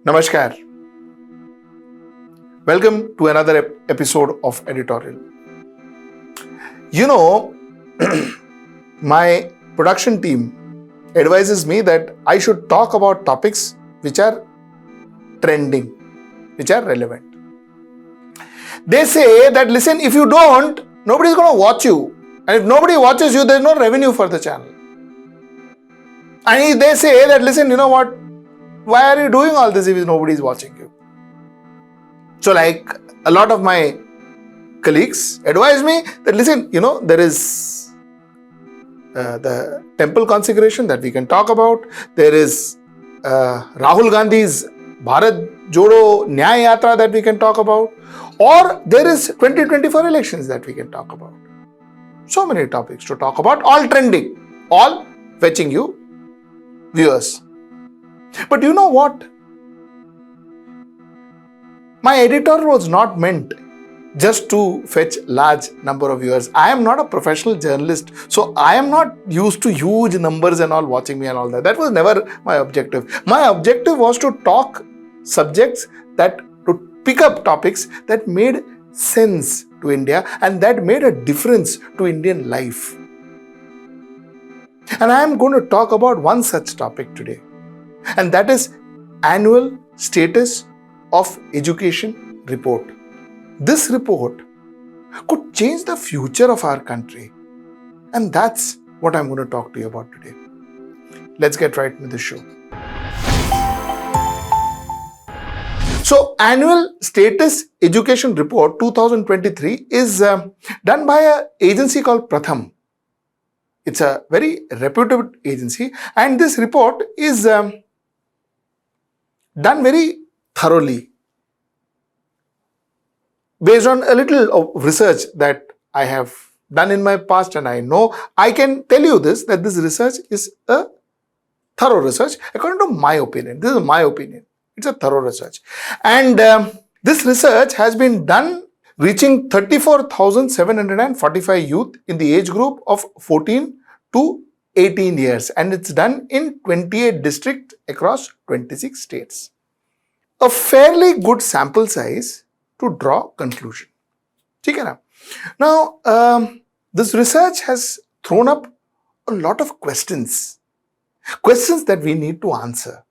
Namaskar. Welcome to another episode of Editorial. You know, my production team advises me that I should talk about topics which are trending, which are relevant. They say that, listen, if you don't, nobody is going to watch you. And if nobody watches you, there is no revenue for the channel. And they say that, listen, you know what? Why are you doing all this if nobody is watching you? So like a lot of my colleagues advise me that, listen, there is the temple consecration that we can talk about. There is Rahul Gandhi's Bharat Jodo Nyay Yatra that we can talk about. Or there is 2024 elections that we can talk about. So many topics to talk about, all trending, all fetching you viewers. But you know what? My editor was not meant just to fetch large number of viewers. I am not a professional journalist, so I am not used to huge numbers and all watching me and all that. That was never my objective. My objective was to talk subjects to pick up topics that made sense to India and that made a difference to Indian life. And I am going to talk about one such topic today. And that is Annual Status of Education Report. This report could change the future of our country. And that's what I'm going to talk to you about today. Let's get right into the show. So, Annual Status Education Report 2023 is done by an agency called Pratham. It's a very reputable agency, and this report is done very thoroughly based on a little of research that I have done in my past, and I can tell you that this research is a thorough research according to my opinion. This is my opinion. It's a thorough research. And this research has been done reaching 34,745 youth in the age group of 14 to 18 years. And it's done in 28 districts across 26 states. A fairly good sample size to draw conclusion. Now, this research has thrown up a lot of questions. Questions that we need to answer.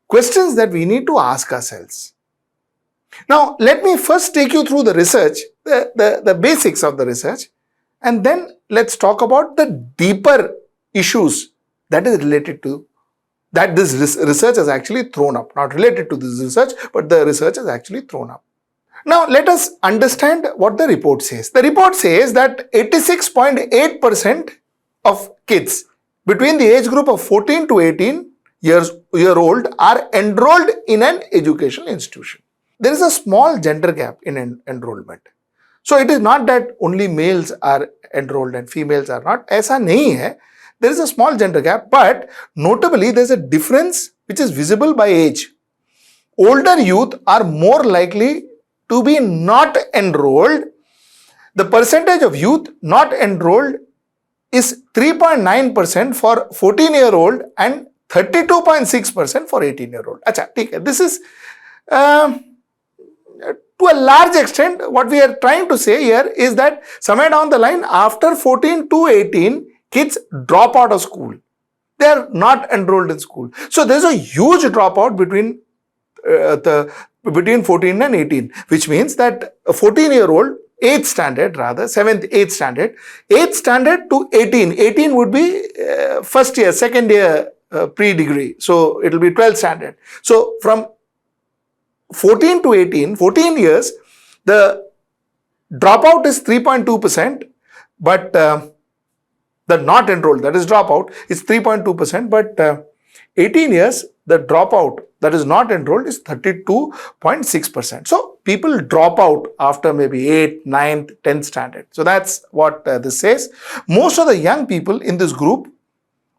Questions that we need to ask ourselves. Now, let me first take you through the research, the basics of the research, and then let's talk about the deeper issues that is related to, that this research has actually thrown up. Not related to this research, but the research has actually thrown up. Now, let us understand what the report says. The report says that 86.8% of kids between the age group of 14 to 18 year old are enrolled in an educational institution. There is a small gender gap in enrollment. So it is not that only males are enrolled and females are not. Aisa nahi hai. There is a small gender gap, but notably there is a difference which is visible by age. Older youth are more likely to be not enrolled. The percentage of youth not enrolled is 3.9% for 14-year-old and 32.6% for 18-year-old. This is to a large extent what we are trying to say here is that somewhere down the line after 14 to 18, kids drop out of school. They are not enrolled in school. So there is a huge dropout between 14 and 18, which means that a 14-year-old, 8th standard rather, 7th, 8th standard to 18. 18 would be first year, second year pre-degree. So it will be 12th standard. So from 14 to 18, 14 years, the dropout is 3.2%, but the not enrolled, that is dropout, is 3.2%, but 18 years, the dropout, that is not enrolled, is 32.6%. So people drop out after maybe 8th, 9th, 10th standard. So that's what this says. Most of the young people in this group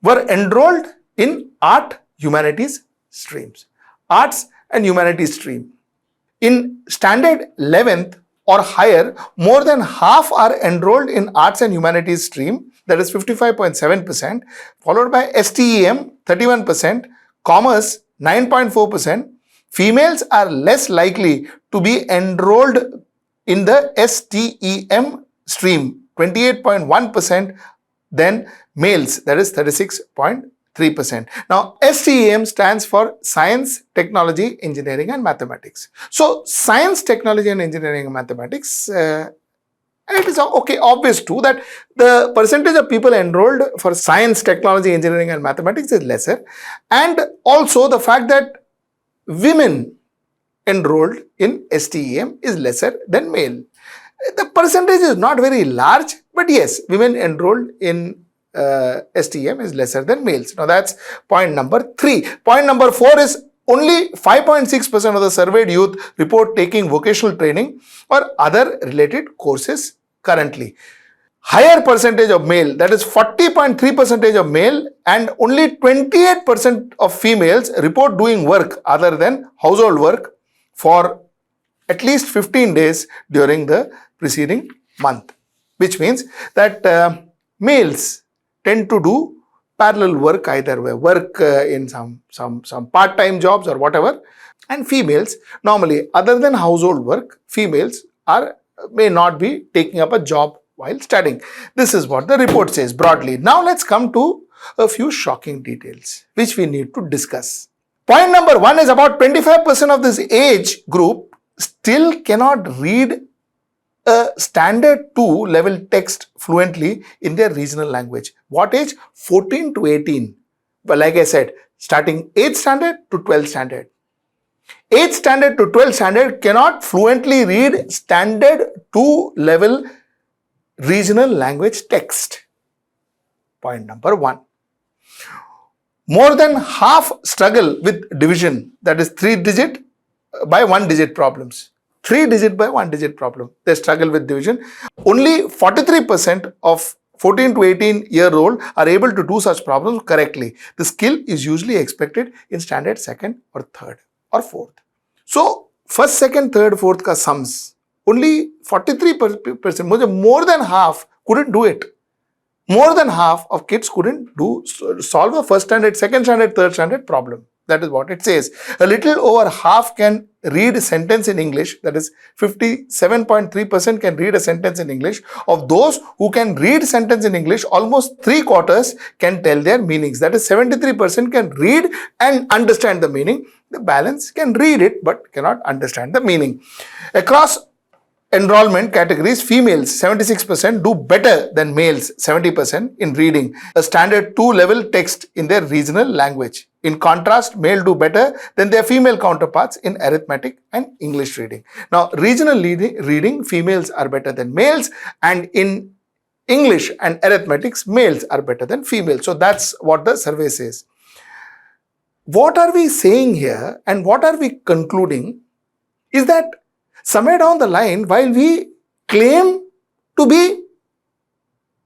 were enrolled in art, humanities streams. Arts and humanities stream. In standard 11th or higher, more than half are enrolled in arts and humanities stream, that is 55.7%, followed by STEM 31%, commerce 9.4%, females are less likely to be enrolled in the STEM stream, 28.1%, than males, that is 36.3%. Now, STEM stands for Science, Technology, Engineering and Mathematics. So, Science, Technology and Engineering and Mathematics, and it is obvious too that the percentage of people enrolled for Science, Technology, Engineering and Mathematics is lesser, and also the fact that women enrolled in STEM is lesser than male. The percentage is not very large, but yes, women enrolled in STEM is lesser than males. Now that's point number 3. Point number 4 is only 5.6% of the surveyed youth report taking vocational training or other related courses currently. Higher percentage of male, that is 40.3% of male, and only 28% of females report doing work other than household work for at least 15 days during the preceding month, which means that males tend to do parallel work either way, work in some part-time jobs or whatever, and females normally, other than household work, females may not be taking up a job while studying. This is what the report says broadly. Now let's come to a few shocking details which we need to discuss. Point number 1 is about 25% of this age group still cannot read a standard 2 level text fluently in their regional language. What age? 14 to 18. But like I said, starting 8th standard to 12th standard. 8th standard to 12th standard cannot fluently read standard 2 level regional language text. Point number 1. More than half struggle with division, that is 3-digit by 1-digit problems. 3-digit by 1-digit problem. They struggle with division. Only 43% of 14 to 18-year-old are able to do such problems correctly. The skill is usually expected in standard 2nd or 3rd or 4th. So, 1st, 2nd, 3rd, 4th ka sums, only 43%, more than half couldn't do it. More than half of kids couldn't solve a 1st standard, 2nd standard, 3rd standard problem. That is what it says. A little over half can read a sentence in English, that is 57.3% can read a sentence in English. Of those who can read sentence in English, almost 3/4 can tell their meanings. That is 73% can read and understand the meaning. The balance can read it but cannot understand the meaning. Across enrollment categories, females 76% do better than males 70% in reading a standard 2 level text in their regional language. In contrast, male do better than their female counterparts in arithmetic and English reading. Now, regional reading, females are better than males, and in English and arithmetics, males are better than females. So that's what the survey says. What are we saying here and what are we concluding is that somewhere down the line, while we claim to be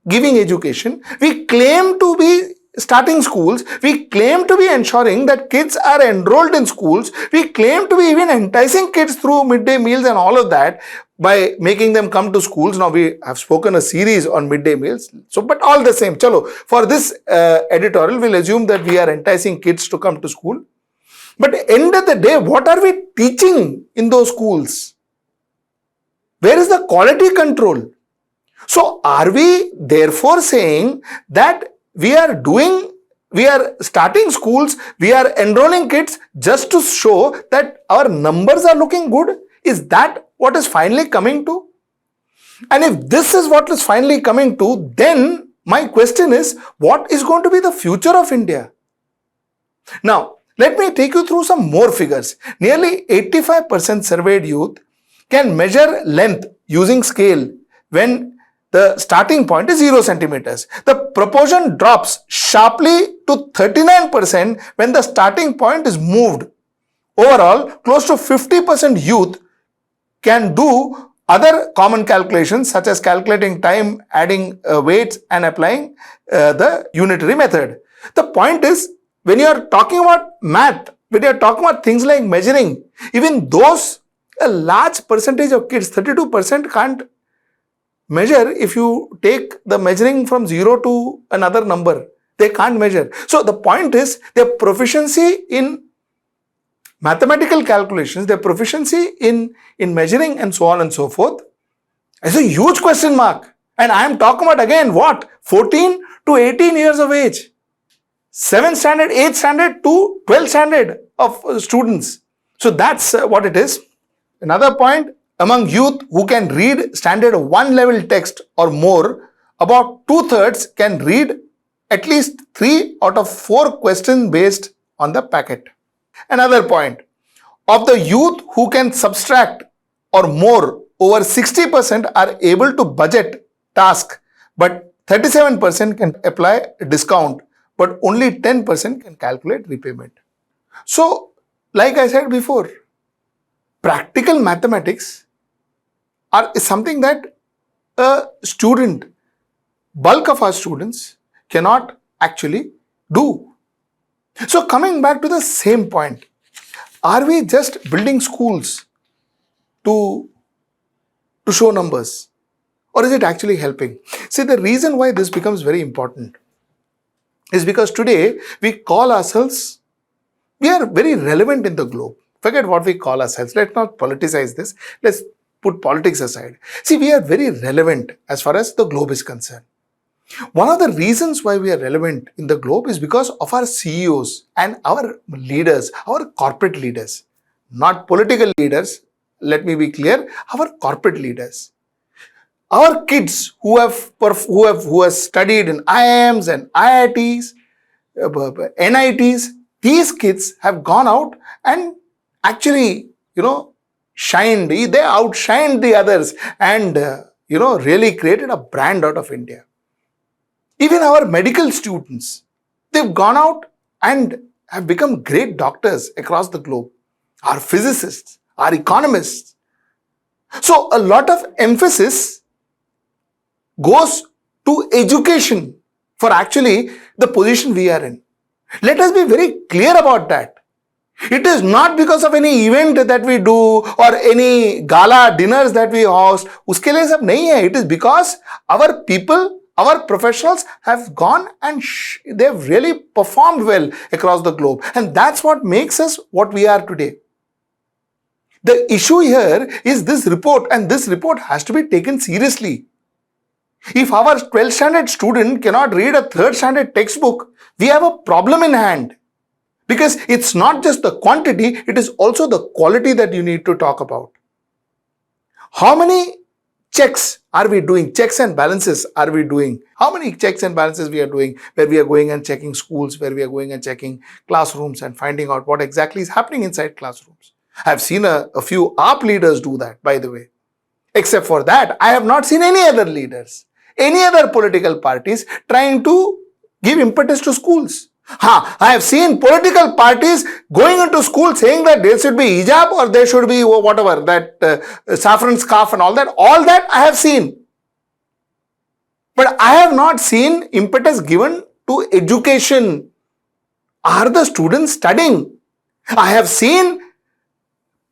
giving education, we claim to be starting schools, we claim to be ensuring that kids are enrolled in schools, we claim to be even enticing kids through midday meals and all of that by making them come to schools. Now we have spoken a series on midday meals. So, but all the same, chalo, for this editorial, we'll assume that we are enticing kids to come to school. But at the end of the day, what are we teaching in those schools? Where is the quality control? So, are we therefore saying that we are starting schools, we are enrolling kids just to show that our numbers are looking good? Is that what is finally coming to? And if this is what is finally coming to, then my question is, what is going to be the future of India? Now, let me take you through some more figures. Nearly 85% surveyed youth can measure length using scale when the starting point is 0 centimeters. The proportion drops sharply to 39% when the starting point is moved. Overall, close to 50% youth can do other common calculations such as calculating time, adding weights and applying the unitary method. The point is, when you are talking about math, when you are talking about things like measuring, even those, a large percentage of kids, 32%, can't measure. If you take the measuring from 0 to another number, they can't measure. So the point is, their proficiency in mathematical calculations, their proficiency in measuring and so on and so forth, is a huge question mark. And I am talking about again what? 14 to 18 years of age. 7th standard, 8th standard to 12th standard of students. So that's what it is. Another point, among youth who can read standard 1 level text or more, about 2/3 can read at least 3 out of 4 questions based on the packet. Another point, of the youth who can subtract or more, over 60% are able to budget task, but 37% can apply discount, but only 10% can calculate repayment. So, like I said before, practical mathematics is something that a student, bulk of our students, cannot actually do. So, coming back to the same point, are we just building schools to show numbers, or is it actually helping? See, the reason why this becomes very important is because today we call ourselves, we are very relevant in the globe. Forget what we call ourselves. Let's not politicize this. Let's put politics aside. See, we are very relevant as far as the globe is concerned. One of the reasons why we are relevant in the globe is because of our CEOs and our leaders, our corporate leaders, not political leaders. Let me be clear, our corporate leaders. Our kids who have studied in IIMs and IITs, NITs, these kids have gone out and actually, shined. They outshined the others and, really created a brand out of India. Even our medical students, they've gone out and have become great doctors across the globe. Our physicists, our economists. So a lot of emphasis goes to education for actually the position we are in. Let us be very clear about that. It is not because of any event that we do or any gala dinners that we host. Uske liye sab nahi hai. It is because our people, our professionals have gone and they have really performed well across the globe. And that's what makes us what we are today. The issue here is this report, and this report has to be taken seriously. If our 12th standard student cannot read a 3rd standard textbook, we have a problem in hand. Because it's not just the quantity, it is also the quality that you need to talk about. How many checks are we doing? Checks and balances are we doing? How many checks and balances we are doing where we are going and checking schools, where we are going and checking classrooms and finding out what exactly is happening inside classrooms? I have seen a few AAP leaders do that, by the way. Except for that, I have not seen any other leaders, any other political parties trying to give impetus to schools. I have seen political parties going into school saying that there should be hijab or there should be whatever, that saffron scarf and all that. All that I have seen. But I have not seen impetus given to education. Are the students studying? I have seen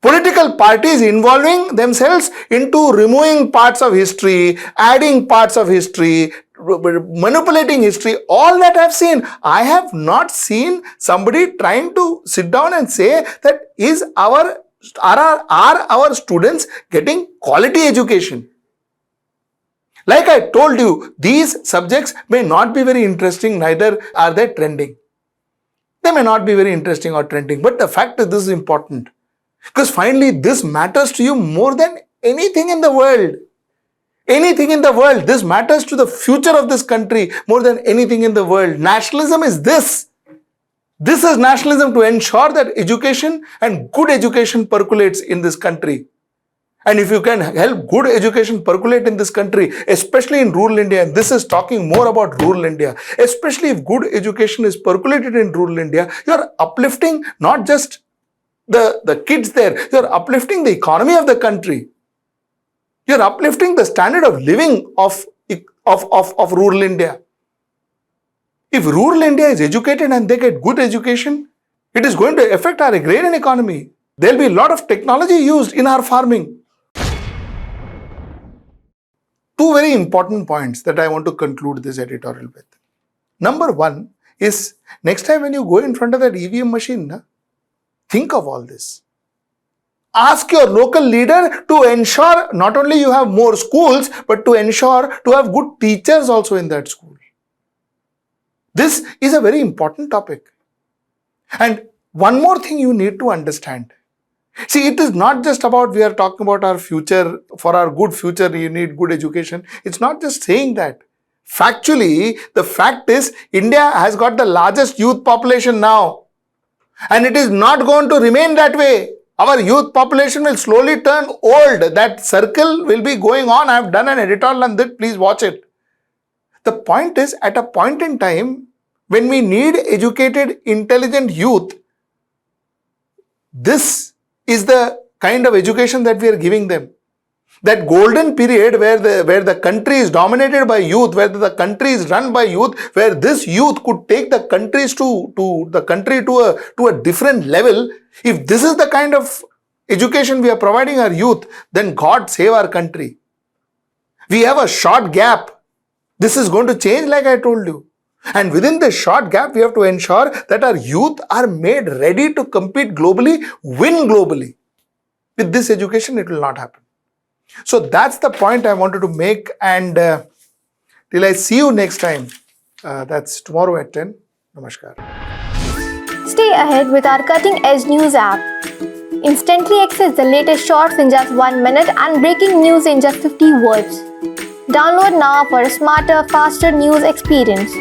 political parties involving themselves into removing parts of history, adding parts of history, manipulating history. All that I have seen. I have not seen somebody trying to sit down and say that are our students getting quality education? Like I told you, these subjects may not be very interesting, neither are they trending. They may not be very interesting or trending, but the fact is this is important. Because finally, this matters to you more than anything in the world. Anything in the world. This matters to the future of this country more than anything in the world. Nationalism is this. This is nationalism, to ensure that education and good education percolates in this country. And if you can help good education percolate in this country, especially in rural India, and this is talking more about rural India, especially if good education is percolated in rural India, you are uplifting not just the kids there, you are uplifting the economy of the country. You are uplifting the standard of living of rural India. If rural India is educated and they get good education, it is going to affect our agrarian economy. There will be a lot of technology used in our farming. Two very important points that I want to conclude this editorial with. Number one is, next time when you go in front of that EVM machine, Think of all this. Ask your local leader to ensure not only you have more schools, but to ensure to have good teachers also in that school. This is a very important topic. And one more thing you need to understand. See, it is not just about we are talking about our future, for our good future, you need good education. It's not just saying that. Factually, the fact is India has got the largest youth population now. And it is not going to remain that way. Our youth population will slowly turn old. That circle will be going on. I have done an editorial on that. Please watch it. The point is, at a point in time, when we need educated, intelligent youth, this is the kind of education that we are giving them. That golden period where the country is dominated by youth, where the country is run by youth, where this youth could take the country to a different level. If this is the kind of education we are providing our youth, then God save our country. We have a short gap. This is going to change, like I told you. And within this short gap, we have to ensure that our youth are made ready to compete globally, win globally. With this education, it will not happen. So that's the point I wanted to make, and till I see you next time, that's tomorrow at 10. Namaskar. Stay ahead with our cutting edge news app. Instantly access the latest shorts in just 1 minute and breaking news in just 50 words. Download now for a smarter, faster news experience.